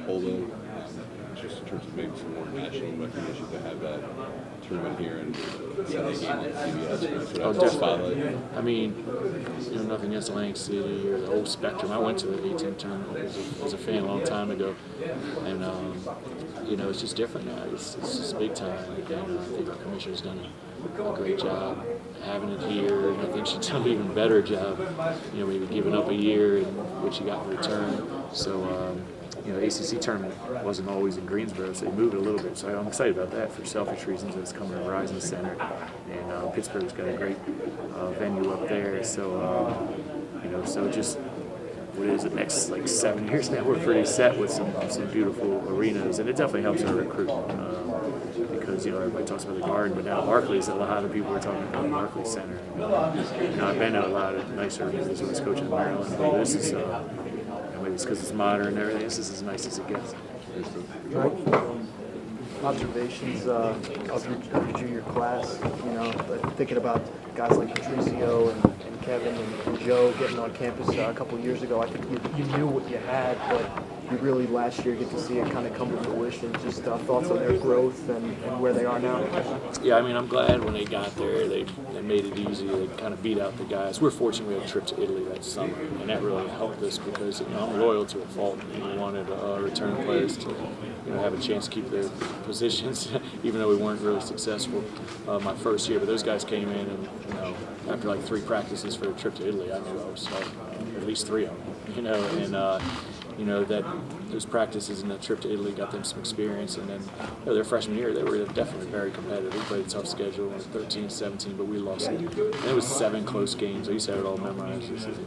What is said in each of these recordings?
although just in terms of maybe some more national recognition to have that tournament here and Sunday game on CBS. Oh, definitely. I mean, nothing against Atlantic City or the whole spectrum. I went to the A-10 tournament as a fan a long time ago, and it's just different now. It's just big time, and I think our commissioner's done a great job having it here, and I think she's done an even better job, maybe giving up a year and what you got in return. So, the ACC tournament wasn't always in Greensboro, so they moved it a little bit. So I'm excited about that for selfish reasons. It's coming to Verizon Center, and Pittsburgh's got a great venue up there. So, so just what is it, next 7 years now, we're pretty set with some beautiful arenas, and it definitely helps our recruitment. Because everybody talks about the Garden, but now Barclays, a lot of people are talking about the Barclays Center. I've been to a lot of nice arenas when I was coaching in Maryland, but this is maybe it's because it's modern and everything. This is as nice as it gets. Observations of your junior class, thinking about guys like Patricio and Kevin and Joe getting on campus a couple years ago. I think you knew what you had, but you really last year get to see it kind of come to fruition. Just thoughts on their growth and where they are now. Yeah, I mean, I'm glad when they got there, they made it easy. They kind of beat out the guys. We're fortunate we had a trip to Italy that summer, and that really helped us because I'm loyal to a fault. We wanted return players to have a chance to keep their positions, even though we weren't really successful my first year. But those guys came in, and after 3 practices for a trip to Italy, I knew I was starting at least 3 of them. And that those practices and that trip to Italy got them some experience. And then their freshman year, they were definitely very competitive. We played a tough schedule, 13-17, but we lost it. And it was 7 close games. I used to have it all memorized. This is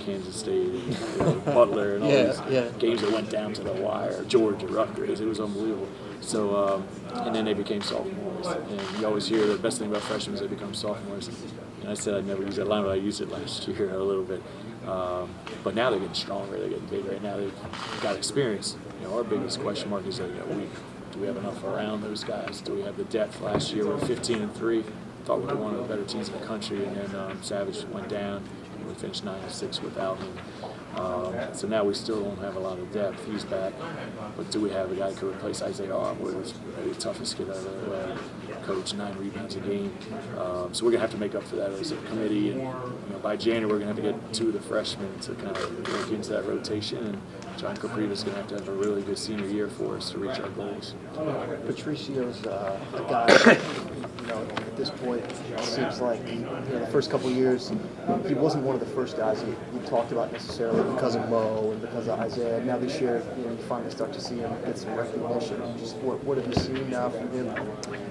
Kansas State, and, Butler, and all these games that went down to the wire. Georgia, Rutgers, it was unbelievable. So, and then they became sophomores. And you always hear the best thing about freshmen is they become sophomores. And I said I'd never use that line, but I used it last year a little bit. But now they're getting stronger, they're getting bigger. Right now they've got experience. Our biggest question mark is that do we have enough around those guys? Do we have the depth? Last year we were 15-3. Thought we were one of the better teams in the country, and then Savage went down. And we finished 9-6 without him. So now we still don't have a lot of depth. He's back, but do we have a guy who could replace Isaiah Armwood, who's maybe the toughest kid ever coach, 9 rebounds a game. So we're gonna have to make up for that as a committee, and by January we're gonna have to get 2 of the freshmen to kind of work into that rotation. And John Capriva's gonna have to have a really good senior year for us to reach our goals. Patricio's a guy that, at this point, it seems like the first couple of years, he wasn't one of the first guys you talked about necessarily because of Mo and because of Isaiah. Now this year, you finally start to see him get some recognition. Just what have you seen now from him?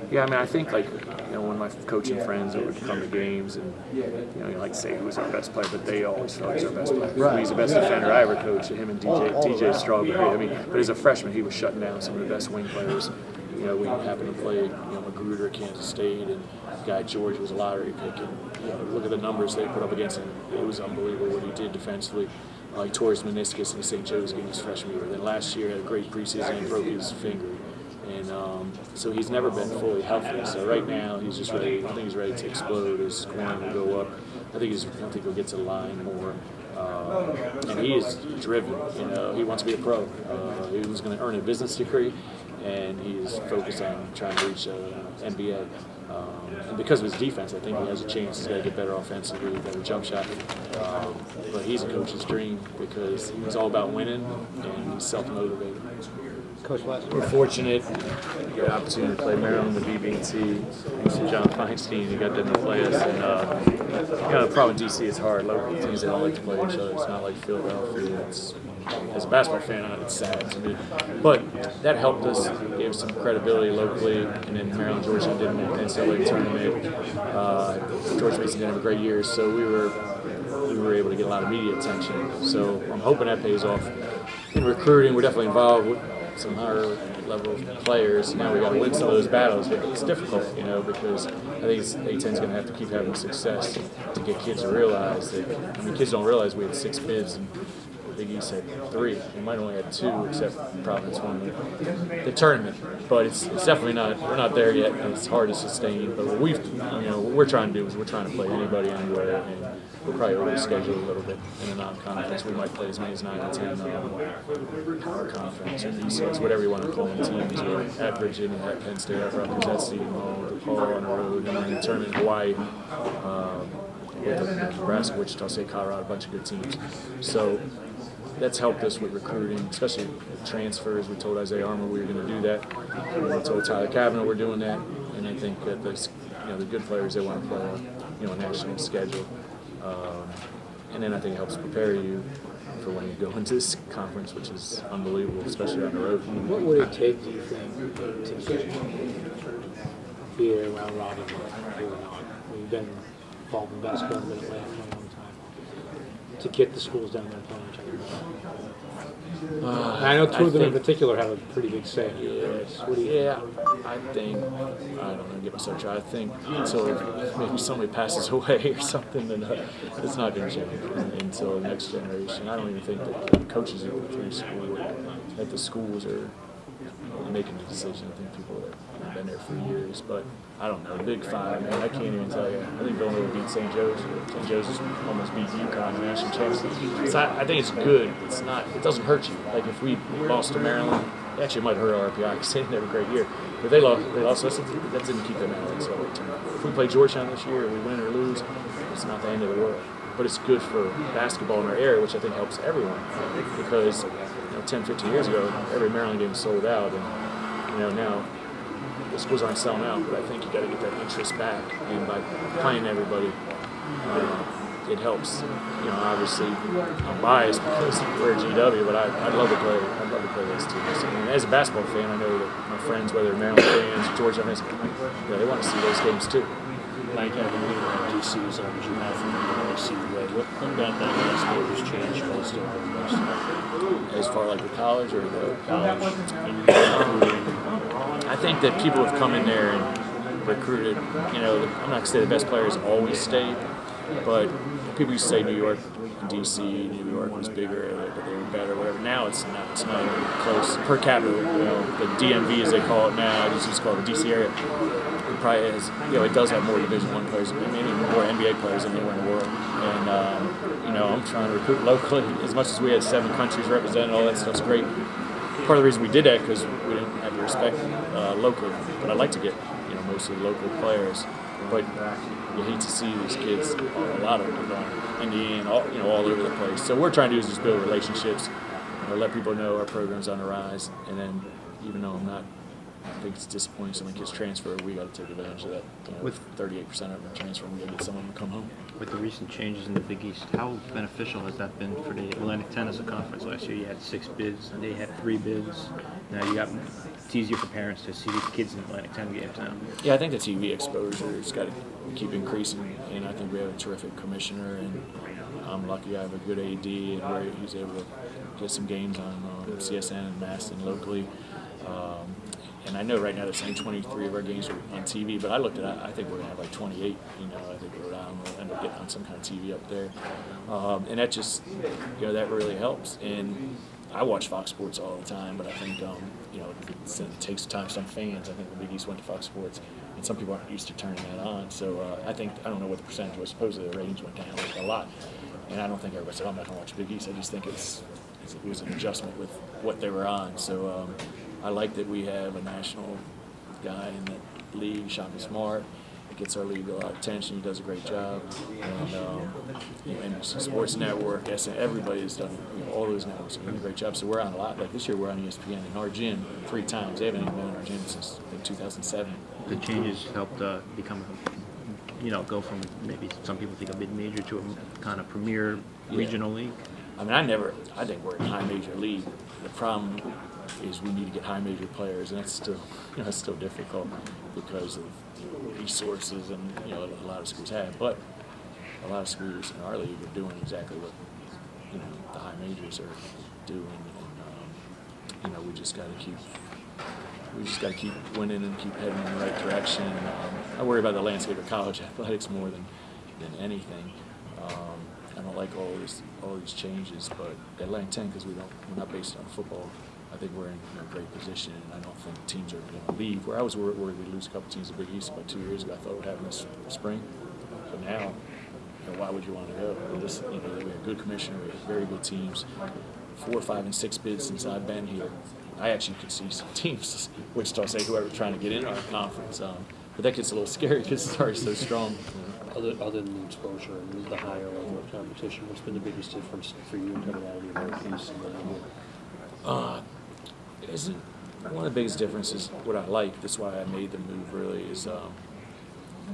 Yeah, I mean, I think when my coaching friends would come to games and you like to say who's our best player, but they always felt he's our best player. Right. He's the best defender I ever coached. Him and DJ Strawberry. I mean, but as a freshman, he was shutting down some of the best wing players. We happened to play Magruder at Kansas State, and Guy George was a lottery pick. And look at the numbers they put up against him. It was unbelievable what he did defensively. He tore his meniscus in the St. Joe's game his freshman year. Then last year he had a great preseason and broke his finger. And so he's never been fully healthy. So right now he's just ready. I think he's ready to explode. His scoring will go up. I think he'll get to the line more. And he is driven. He wants to be a pro. He was going to earn a business degree, and he is focused on trying to reach MBA. And because of his defense, I think he has a chance. He's got to get better offensively, better jump shot. But he's a coach's dream because he's all about winning, and he's self-motivated. Coach West. We're fortunate to get an opportunity to play Maryland, the BB&T. Thanks to John Feinstein, he got them to play us. And the problem in DC is hard. Local teams, they don't like to play each other. It's not like Philadelphia. As a basketball fan, it's sad to me. But that helped us, gave us some credibility locally. And then Maryland, Georgetown didn't make the NCAA tournament. George Mason did have a great year, so we were able to get a lot of media attention. So I'm hoping that pays off. In recruiting, we're definitely involved with some higher level of players. Now we got to win some of those battles, but it's difficult, because I think A-10's going to have to keep having success to get kids to realize that. I mean, kids don't realize we had 6 bids and Big East had 3. We might only had 2, except Providence won the tournament. But it's definitely not. We're not there yet, and it's hard to sustain. But what we're trying to do is we're trying to play anybody anywhere. And we'll probably over schedule a little bit in a non-conference. We might play as many as 9 or 10 power conference or BCS, whatever you want to call them, teams. Or at Virginia, at Penn State, at Rutgers, at Seton Hall, DePaul on the road, and then in the tournament in Hawaii. With Nebraska, Wichita State, Colorado, a bunch of good teams. So that's helped us with recruiting, especially transfers. We told Isaiah Armour we were going to do that. We told Tyler Kavanaugh we're doing that. And I think that the good players, they want to play a national schedule. And then I think it helps prepare you for when you go into this conference, which is unbelievable, especially on the road. What would it take, do you think, to be around Rodney here on? We've been involved in basketball in Atlanta for a long time. To get the schools down there playing each other. I know two of them in particular have a pretty big say in this. What do you think? I think, I don't know, get myself tried. I think until maybe somebody passes away or something, then it's not going to change until the next generation. I don't even think that the coaches at the schools are making the decision. I think people have been there for years, but I don't know. The Big Five, man, I can't even tell you. I think Villanova beat St. Joe's. St. Joe's almost beat UConn in the national championship. So I think it's good. It's not. It doesn't hurt you. Like if we lost to Maryland, it actually might hurt our RPI because they didn't have a great year. But they lost us. That didn't keep them out of the tournament. If we play Georgetown this year, we win or lose, it's not the end of the world. But it's good for basketball in our area, which I think helps everyone. Because 10, 15 years ago, every Maryland game was sold out, and now the schools aren't selling out, but I think you got to get that interest back, and by playing everybody, it helps. Obviously, I'm biased because we're a GW, but I'd love to play. I'd love to play those teams. And as a basketball fan, I know that my friends, whether they're Maryland fans, Georgia fans, they want to see those games too. Like having DC's on July from the OC way. What about that landscape has changed most of the As far like the college or the college? I think that people have come in there and recruited. I'm not going to say the best players always stay, but people used to say New York, DC, New York was bigger, they were better, whatever. Now it's not even close per capita. The DMV as they call it now, just used to call it the DC area. It probably is. It does have more Division I players, maybe more NBA players than anywhere in the world. And I'm trying to recruit locally. As much as we had 7 countries represented, all that stuff's great. Part of the reason we did that because we didn't have the respect locally. But I'd like to get mostly local players. But you hate to see these kids. A lot of them are going Indiana, all over the place. So what we're trying to do is just build relationships, let people know our program's on the rise, and then even though I think it's disappointing some of the kids transfer, we got to take advantage of that. With 38% of them transfer, we got to get some of them to come home. With the recent changes in the Big East, how beneficial has that been for the Atlantic 10 as a conference? Last year you had 6 bids, and they had 3 bids. Now it's easier for parents to see the kids in Atlantic 10 games now. Yeah, I think the TV exposure has got to keep increasing, and I think we have a terrific commissioner, and I'm lucky I have a good AD, and where he's able to get some games on CSN and Maston locally. And I know right now they're saying 23 of our games are on TV, but I looked at it, I think we're going to have like 28. I think Rhode Island will end up getting on some kind of TV up there. And that just, that really helps. And I watch Fox Sports all the time, but I think, it takes time. Some fans, I think the Big East went to Fox Sports, and some people aren't used to turning that on. So I don't know what the percentage was. Supposedly the ratings went down a lot. And I don't think everybody said, I'm not going to watch Big East. I just think it was an adjustment with what they were on. So I like that we have a national guy in that league, Shaka Smart. It gets our league a lot of attention. He does a great job. And NBC Sports Network, everybody has done, all those networks have done a great job. So we're on a lot. Like this year, we're on ESPN in our gym 3 times. They haven't even been in our gym since 2007. The changes helped become, go from maybe some people think a mid-major to a kind of premier regional league. I think we're in a high major league. The problem is we need to get high major players, and that's still difficult because of resources and a lot of schools have. But a lot of schools in our league are doing exactly what the high majors are doing, and we just got to keep winning and keep heading in the right direction. I worry about the landscape of college athletics more than anything. I don't like all these changes, but Atlantic 10, because we're not based on football. I think we're in a great position, and I don't think teams are going to leave. Where I was worried we'd lose a couple teams in the Big East about 2 years ago, I thought it would happen this spring. But now, why would you want to go? We have good commissioner, we have very good teams. 4, 5, and 6 bids since I've been here. I actually could see some teams, Wichita State, whoever trying to get into our conference. But that gets a little scary because it's already so strong. Other than the exposure and the higher level of competition, what's been the biggest difference for you coming out of the American East and then here? Isn't one of the biggest differences what I like, that's why I made the move really, is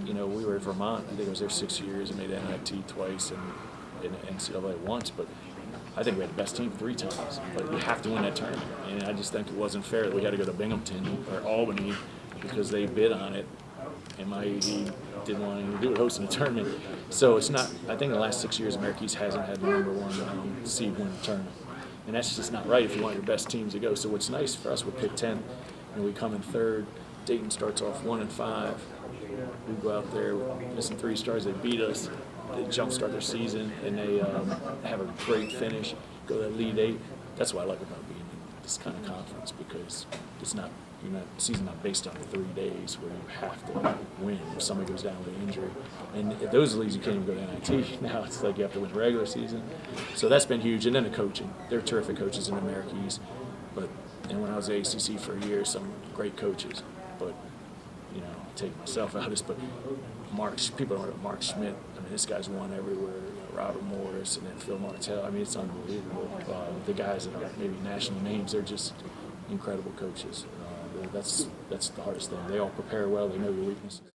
we were at Vermont. I think I was there 6 years and made NIT twice and NCAA once, but I think we had the best team 3 times. But you have to win that tournament, and I just think it wasn't fair that we had to go to Binghamton or Albany because they bid on it, and my AD didn't want anything to do with hosting a tournament. So it's not. I think the last 6 years, America East hasn't had the number 1 seed win the tournament, and that's just not right if you want your best teams to go. So what's nice for us, we're picked 10th, and we come in 3rd. Dayton starts off 1 and 5. We go out there missing 3 stars. They beat us. They jumpstart their season, and they have a great finish. Go to Elite 8. That's what I like about being in this kind of conference, because it's not. Season's not based on 3 days where you have to win if somebody goes down with an injury. And at those leagues, you can't even go to NIT. Now it's like you have to win regular season. So that's been huge. And then the coaching. They're terrific coaches in America East. And when I was at ACC for a year, some great coaches. But, take myself out of this, but people don't know Mark Schmidt. I mean, this guy's won everywhere. Robert Morris and then Phil Martell. I mean, it's unbelievable. The guys that are maybe national names, they're just incredible coaches. That's the hardest thing. They all prepare well. They know your weaknesses.